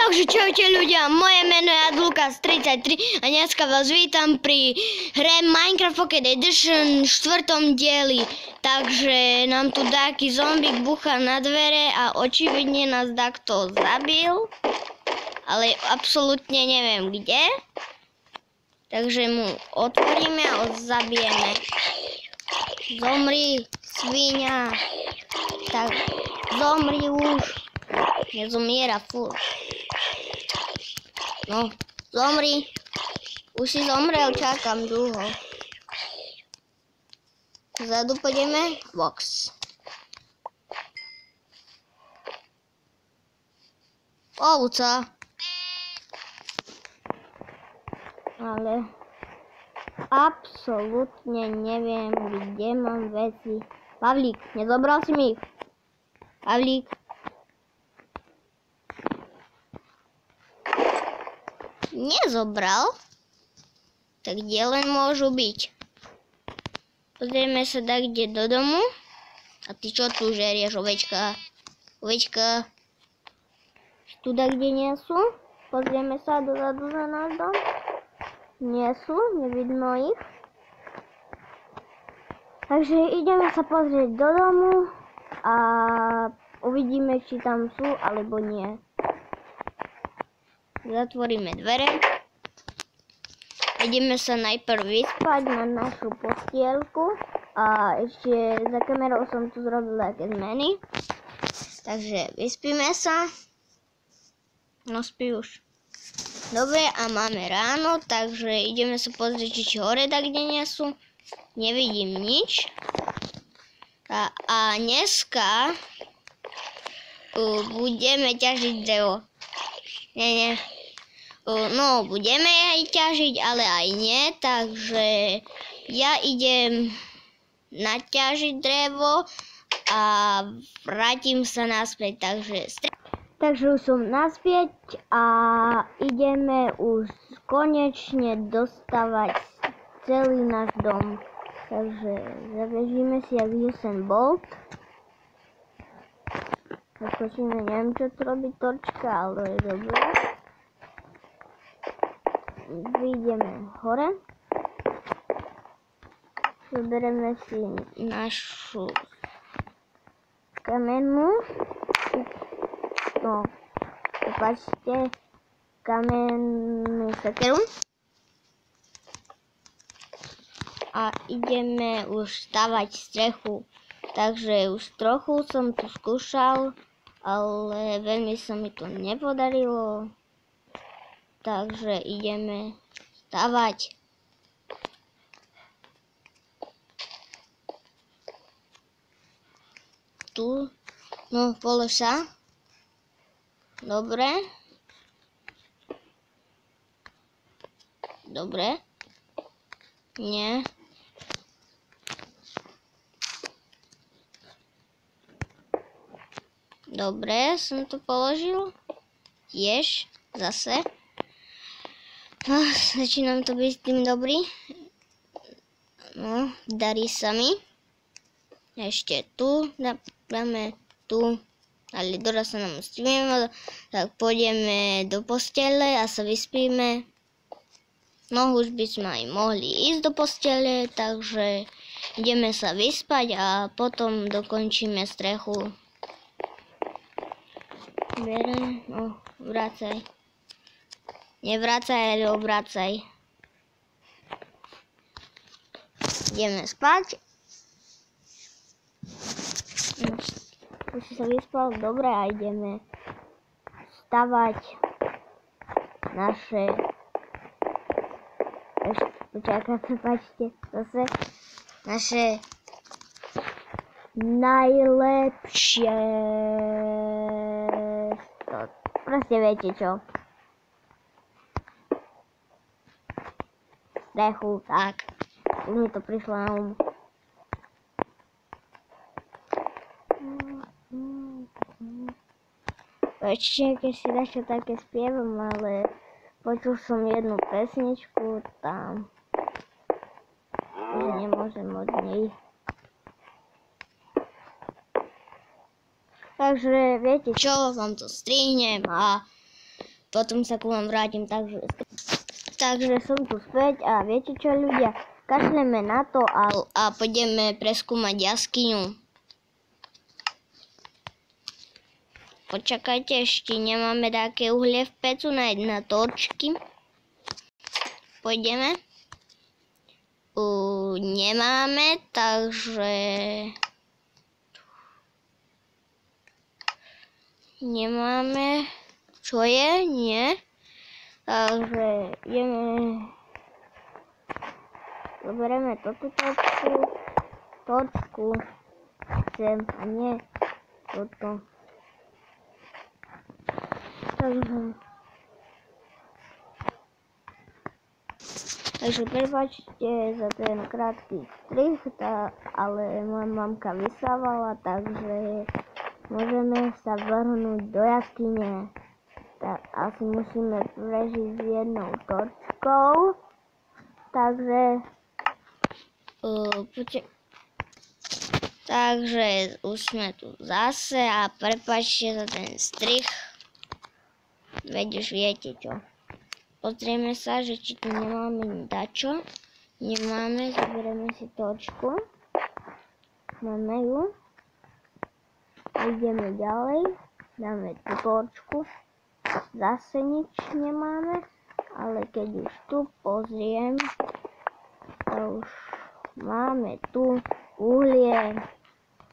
Takže čaute ľudia, moje meno je Adlukas33 a dneska vás vítam pri hre Minecraft Pocket Edition 4. dieli. Takže nám tu taký zombík bucha na dvere a očividne nás takto zabil. Ale absolútne neviem kde. Takže mu otvoríme a ho zabijeme. Zomri, sviňa. Tak, zomri už. Nezomiera furt. No, zomri. Už si zomrel, čakám dlho. Zadu pôjdeme. Box. Ovca. Ale absolútne neviem, kde mám veci. Pavlík, nezobral si mi ich? Pavlík. Nezobral? Tak kde len môžu byť? Pozrieme sa tak kde do domu. A ty čo tu žerieš, ovečka? Ovečka. Tu tak kde nie sú? Pozrieme sa dozadu za náš dom. Nie sú, nevidno ich. Takže ideme sa pozrieť do domu a uvidíme, či tam sú alebo nie. Zatvoríme dvere. Ideme sa najprv vyspať na našu postielku. A ešte za kamerou som tu zrobil také zmeny. Takže vyspíme sa. No spí už. Dobre, a máme ráno, takže ideme sa pozrieť, či hore tak kde nie sú. Nevidím nič. A dneska budeme ťažiť drevo. Nie. No, budeme aj ťažiť, ale aj nie, takže ja idem naťažiť drevo a vrátim sa naspäť, takže už som naspäť a ideme už konečne dostavať celý náš dom. Takže zavežíme si jak Usain Bolt. Zaskočíme, neviem čo to robí torčka, ale je dobré. Vyjdeme hore. Zoberieme si našu kamennú. No, prepáčte, kamennú sekeru. A ideme už stavať strechu. Takže už trochu som tu skúšal, ale veľmi sa mi to nepodarilo. Takže ideme stavať. Tu, no polož sa. Dobre. Dobre. Nie. Dobre, som to položil. Tiež, zase. No, začínam to byť tým dobrý. No, darí sa mi. Ešte tu, dáme tu. Ale doraz sa nám stívime, tak pôjdeme do postele a sa vyspíme. No, už by sme aj mohli ísť do postele, takže ideme sa vyspať a potom dokončíme strechu. No, vracaj. Nevracaj, ale obracaj. Ideme spať. Už si sa vyspal, dobre, a ideme stavať naše... Prepáčte, zase naše najlepšie... Proste viete čo. Strechu, tak. Už mi to prišlo na um. Ešte keď si dačo také spievam, ale počul som jednu pesničku tam, že nemôžem od nej. Takže viete čo, vám to strihnem a potom sa ku vám vrátim, takže som tu späť a viete čo ľudia, kašleme na to a pôjdeme preskúmať jaskyňu. Počakajte, ešte nemáme také uhlie v pecu na torčky. Pôjdeme. Nemáme, takže nemáme. Čo je? Nie. Takže ideme. Zoberieme toto točku sem a nie toto. Takže prepáčte za ten krátky strih, ale moja mamka vysávala, takže môžeme sa vrhnúť do jaskyne. Tak asi musíme prežiť s jednou torčkou. Takže už sme tu zase a prepáčte za ten strih. Veď už viete čo. Pozrieme sa, že či tu nemáme dačo. Nemáme, zoberieme si torčku. Máme ju. Ideme ďalej. Dáme tú torčku. Zase nič nemáme. Ale keď už tu pozriem, to už máme tu uhlie.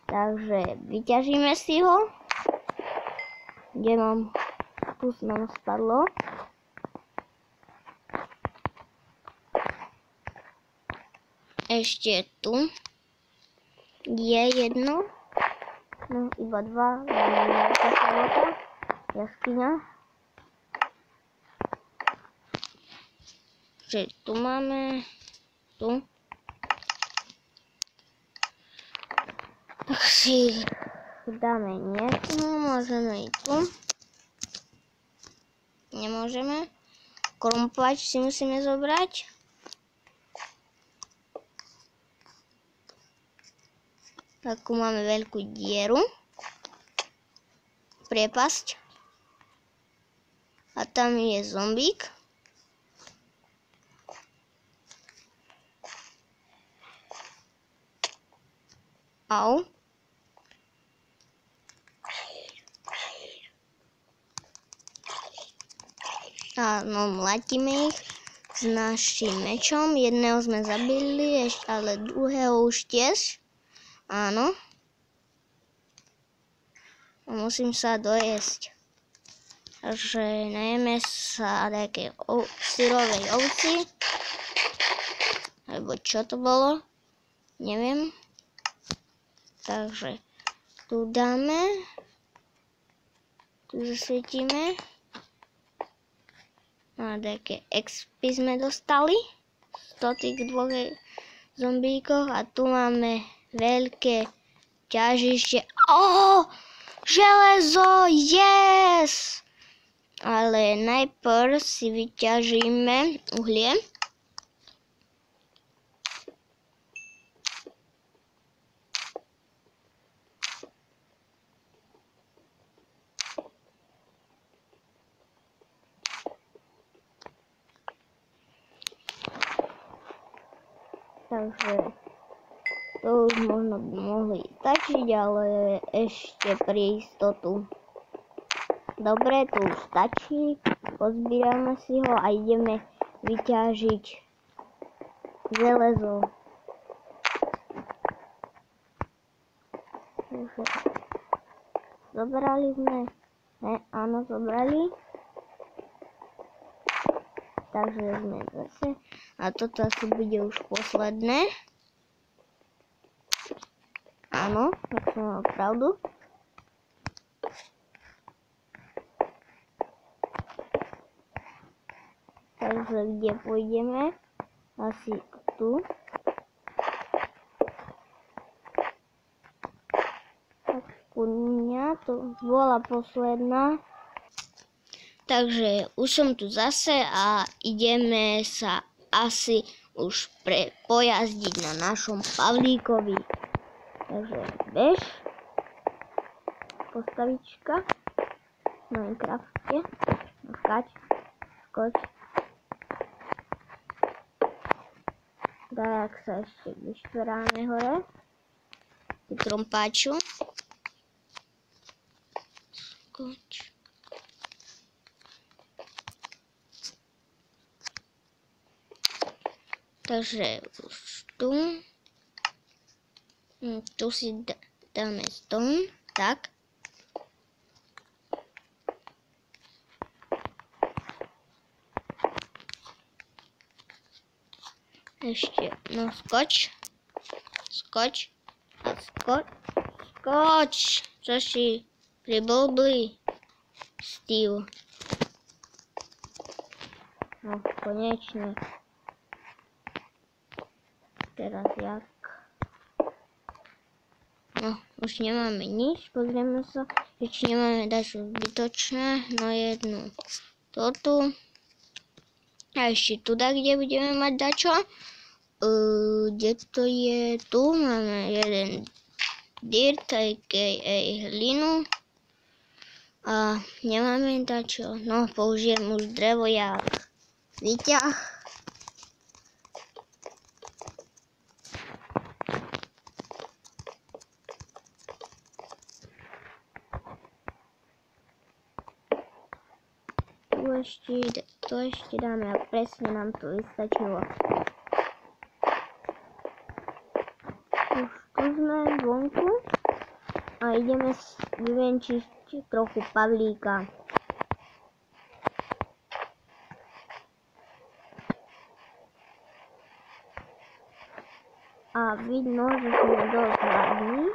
Takže vyťažíme si ho. Kde mám? Tu nám spadlo. Ešte tu je jedno. No, iba dva. Jaskyňa. Že tu máme. Tu. Tak si dáme niekoho. Môžeme ísť tu. Nemôžeme. Krumpáč si musíme zobrať. Takú máme veľkú dieru. Priepasť. A tam je zombík. Au. Áno, mlatíme ich s naším mečom. Jedného sme zabili, ale druhého už tiež. Áno. Musím sa dojesť. Takže najeme sa také syrovej ovci. Alebo čo to bolo? Neviem. Takže tu dáme. Tu zasvietíme. A také XP sme dostali. 100 tých dvoch zombíkov. A tu máme veľké ťažište. Železo! Yes! Ale najprv si vyťažíme uhlie. Takže to už možno by mohli stačiť, ale ešte pre istotu. Dobre, to už stačí. Pozbierame si ho a ideme vyťažiť železo. Zobrali sme? Áno, zobrali. Takže sme zase. A toto asi bude už posledné. Áno, tak som mal pravdu. Takže kde pôjdeme? Asi tu. Tak kurňa, to bola posledná. Takže už som tu zase a ideme sa asi už pojazdiť na našom Pavlíkovi. Takže bež. Postavička v Minecrafte. Skať. Skoč. Tak sa ešte vyštveráme hore. Ty trompáču. Skoč. Takže už tu. Tu si dáme stone. Tak. Ešte, no skoč. Skoč. A skoč. Skoč. Čo si priblblý? Steve. No, konečne. Teraz jak? No, už nemáme nič. Pozrieme sa. Ešte nemáme dačo zbytočné. No jednu. Toto. A ešte tu, kde budeme mať dačo. Kde to je? Tu máme jeden dirt, aka hlinu. A nemáme dačo. No, použijem už drevo jak výťah. Tu ešte dáme a presne nám to vystačilo. Už tu sme vonku a ideme vyvenčiť trochu pavlíka. A vidno, že sme dosť hladní.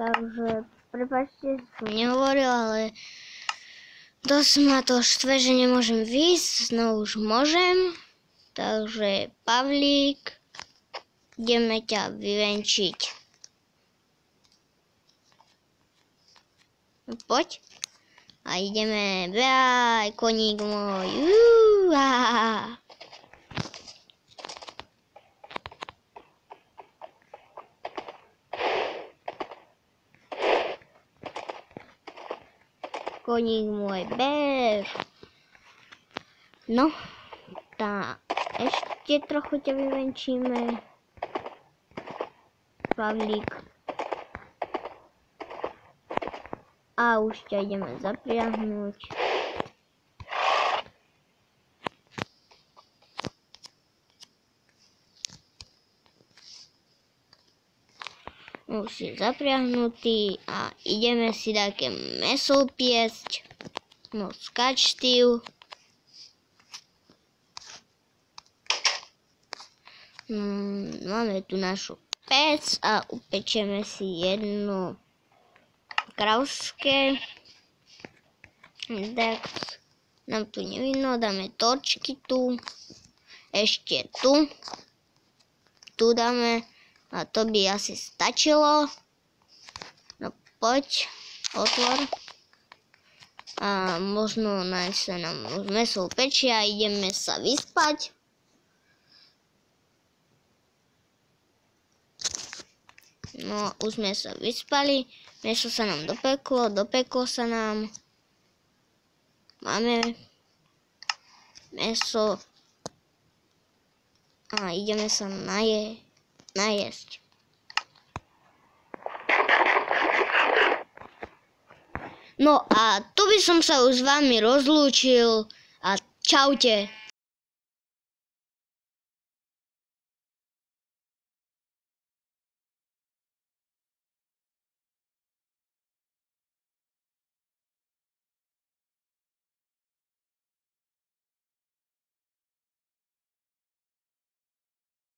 Takže, prepáčte, som nehovoril, ale dosť ma to štve, že nemôžem výjsť, no už môžem. Takže, Pavlík, ideme ťa vyvenčiť. No, poď. A ideme, behaj, koník môj. Koník môj, bež. No, tá, ešte trochu ťa vyvenčíme. Pavlík. A už ťa ideme zapriahnuť. Už je zapriahnutý a ideme si také mäso piesť. No, skáč, Steve. Máme tu našu pec a upečeme si jedno kravské. Tak nám tu nevidno, dáme torčky tu. Ešte tu. Tu dáme. A to by asi stačilo. No poď, otvor. A možno sa nám mäso upečie a ideme sa vyspať. No, už sme sa vyspali. Mäso sa nám dopeklo sa nám. Máme mäso. A ideme sa najesť. No a tu by som sa už s vami rozlúčil a čaute.